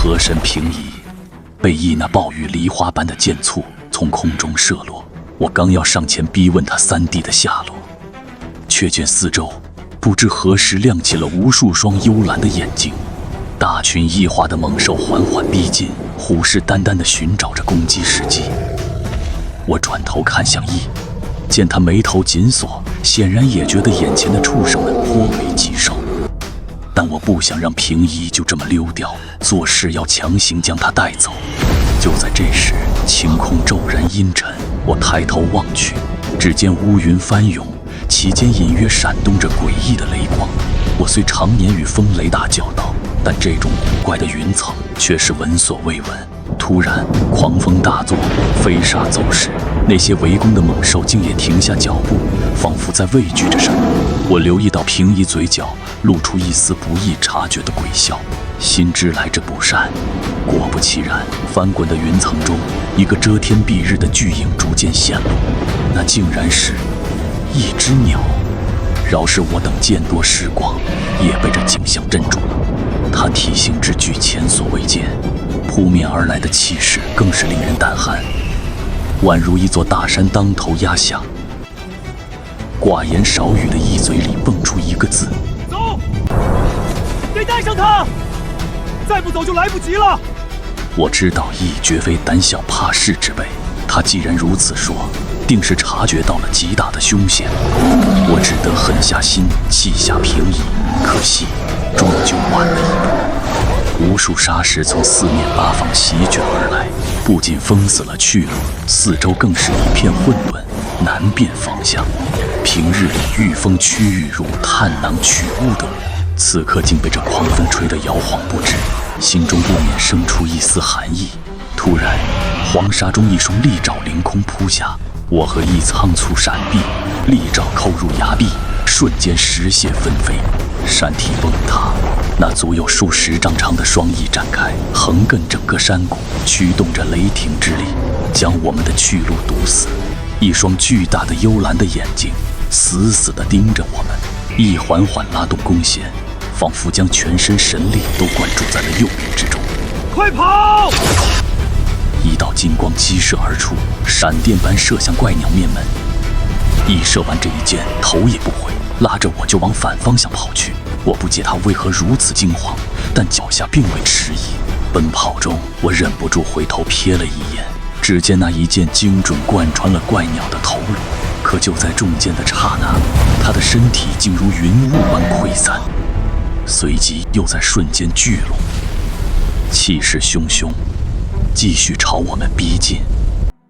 河神平移被羿那暴雨梨花般的剑簇从空中射落，我刚要上前逼问他三弟的下落，却见四周不知何时亮起了无数双幽蓝的眼睛，大群异化的猛兽缓缓逼近，虎视眈眈地寻找着攻击时机。我转头看向羿，见他眉头紧锁，显然也觉得眼前的畜生们颇为棘手。但我不想让平移就这么溜掉，做事要强行将他带走。就在这时，晴空骤然阴沉，我抬头望去，只见乌云翻涌，其间隐约闪动着诡异的雷光。我虽常年与风雷大交道，但这种古怪的云层却是闻所未闻。突然，狂风大作，飞沙走石，那些围攻的猛兽竟也停下脚步，仿佛在畏惧着什么。我留意到平移嘴角露出一丝不易察觉的鬼笑，心知来之不善。果不其然，翻滚的云层中，一个遮天蔽日的巨影逐渐现露，那竟然是一只鸟。饶是我等见多识广，也被这景象镇住了。它体型之巨，前所未见，扑面而来的气势更是令人胆寒，宛如一座大山当头压下。寡言少语的羿嘴里蹦出一个字：走！得带上他，再不走就来不及了。我知道羿绝非胆小怕事之辈，他既然如此说，定是察觉到了极大的凶险。我只得狠下心，弃下平移，可惜终究晚了一步。无数沙石从四面八方席卷而来，不仅封死了去路，四周更是一片混沌，难辨方向。平日里御风驱雨如探囊取物的我，此刻竟被这狂风吹得摇晃不止，心中不免生出一丝寒意。突然，黄沙中一双利爪凌空扑下，我和羿仓促闪避，利爪扣入崖壁，瞬间石屑纷飞，山体崩塌。那足有数十丈长的双翼展开，横亘整个山谷，驱动着雷霆之力，将我们的去路堵死。一双巨大的幽蓝的眼睛死死地盯着我们，羿缓缓拉动弓弦，仿佛将全身神力都灌注在了右臂之中。快跑！一道金光激射而出，闪电般射向怪鸟面门。羿射完这一箭，头也不回，拉着我就往反方向跑去。我不解他为何如此惊慌，但脚下并未迟疑。奔跑中，我忍不住回头瞥了一眼，只见那一箭精准贯穿了怪鸟的头颅。可就在中箭的刹那，他的身体竟如云雾般溃散，随即又在瞬间聚拢，气势汹汹，继续朝我们逼近。